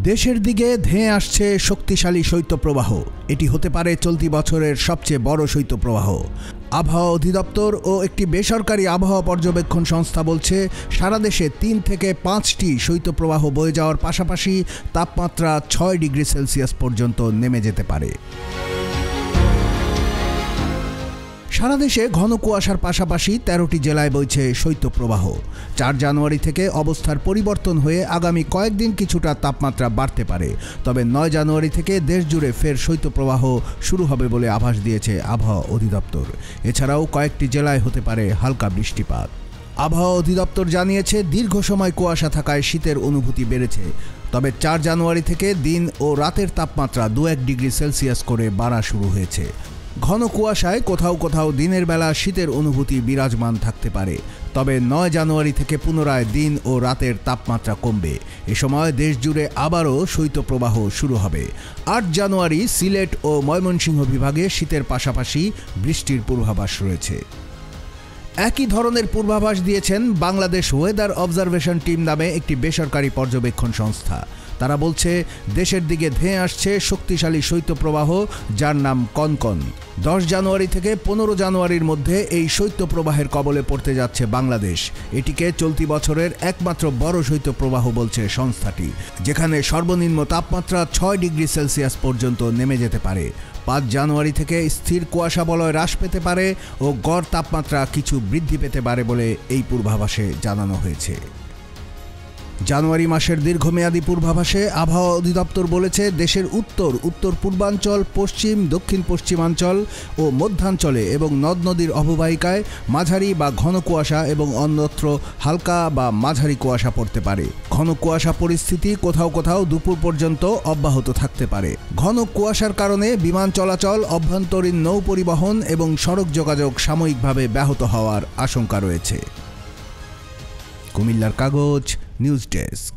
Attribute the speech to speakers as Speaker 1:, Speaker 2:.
Speaker 1: দেশের দিকে ধেয়ে আসছে শক্তিশালী শৈত্যপ্রবাহ। এটি হতে পারে চলতি বছরের সবচেয়ে বড় শৈত্যপ্রবাহ। আবহাওয়া অধিদপ্তর ও একটি বেসরকারি আবহাওয়া পর্যবেক্ষণ সংস্থা বলছে, সারা দেশে ৩ থেকে ৫টি শৈত্যপ্রবাহ বয়ে যাওয়ার পাশাপাশি তাপমাত্রা ৬ ডিগ্রি সেলসিয়াস পর্যন্ত নেমে যেতে পারে। সারা দেশে ঘন কুয়াশার পাশাপাশি ১৩টি জেলায় বইছে শৈত্যপ্রবাহ। ৪ জানুয়ারি থেকে অবস্থার পরিবর্তন হয়ে আগামী কয়েকদিন কিছুটা তাপমাত্রা বাড়তে পারে। তবে ৯ জানুয়ারি থেকে দেশজুড়ে ফের শৈত্যপ্রবাহ শুরু হবে বলে আভাস দিয়েছে আবহাওয়া অধিদপ্তর। এছাড়াও কয়েকটি জেলায় হতে পারে হালকা বৃষ্টিপাত। আবহাওয়া অধিদপ্তর জানিয়েছে, দীর্ঘ সময় কুয়াশা থাকায় শীতের অনুভূতি বেড়েছে। তবে ৪ জানুয়ারি থেকে দিন ও রাতের তাপমাত্রা ২-১ ডিগ্রি সেলসিয়াস করে বাড়া শুরু হয়েছে। ঘন কুয়াশায় কোথাও কোথাও দিনের বেলা শীতের অনুভূতি বিরাজমান থাকতে পারে। তবে ৯ জানুয়ারি থেকে পুনরায় দিন ও রাতের তাপমাত্রা কমবে। এ সময় দেশজুড়ে আবারও শৈত্যপ্রবাহ শুরু হবে। ৮ জানুয়ারি সিলেট ও ময়মনসিংহ বিভাগে শীতের পাশাপাশি বৃষ্টির পূর্বাভাস রয়েছে। একই ধরনের পূর্বাভাস দিয়েছেন বাংলাদেশ ওয়েদার অবজারভেশন টিম নামে একটি বেসরকারি পর্যবেক্ষণ সংস্থা। তারা বলছে, দেশের দিকে ধেয়ে আসছে শক্তিশালী শৈত্যপ্রবাহ, যার নাম কনকন। ১০ জানুয়ারি থেকে ১৫ জানুয়ারির মধ্যে এই শৈত্যপ্রবাহের কবলে পড়তে যাচ্ছে বাংলাদেশ। এটিকে চলতি বছরের একমাত্র বড় শৈত্যপ্রবাহ বলছে সংস্থাটি, যেখানে সর্বনিম্ন তাপমাত্রা ৬ ডিগ্রি সেলসিয়াস পর্যন্ত নেমে যেতে পারে। ৫ জানুয়ারি থেকে স্থির কুয়াশা বলয় হ্রাস পেতে পারে ও গড় তাপমাত্রা কিছু বৃদ্ধি পেতে পারে বলে এই পূর্বাভাসে জানানো হয়েছে। জানুয়ারি মাসের দীর্ঘমেয়াদী পূর্বাভাসে আবহাওয়া অধিদপ্তর বলেছে, দেশের উত্তর, উত্তর পূর্বাঞ্চল, পশ্চিম, দক্ষিণ পশ্চিমাঞ্চল ও মধ্যাঞ্চলে এবং নদ নদীর অববাহিকায় মাঝারি বা ঘন কুয়াশা এবং অন্যত্র হালকা বা মাঝারি কুয়াশা পড়তে পারে। ঘন কুয়াশা পরিস্থিতি কোথাও কোথাও দুপুর পর্যন্ত অব্যাহত থাকতে পারে। ঘন কুয়াশার কারণে বিমান চলাচল, অভ্যন্তরীণ নৌ পরিবহন এবং সড়ক যোগাযোগ সাময়িকভাবে ব্যাহত হওয়ার আশঙ্কা রয়েছে। কুমিল্লার কাগজ নিউজ ডেস্ক।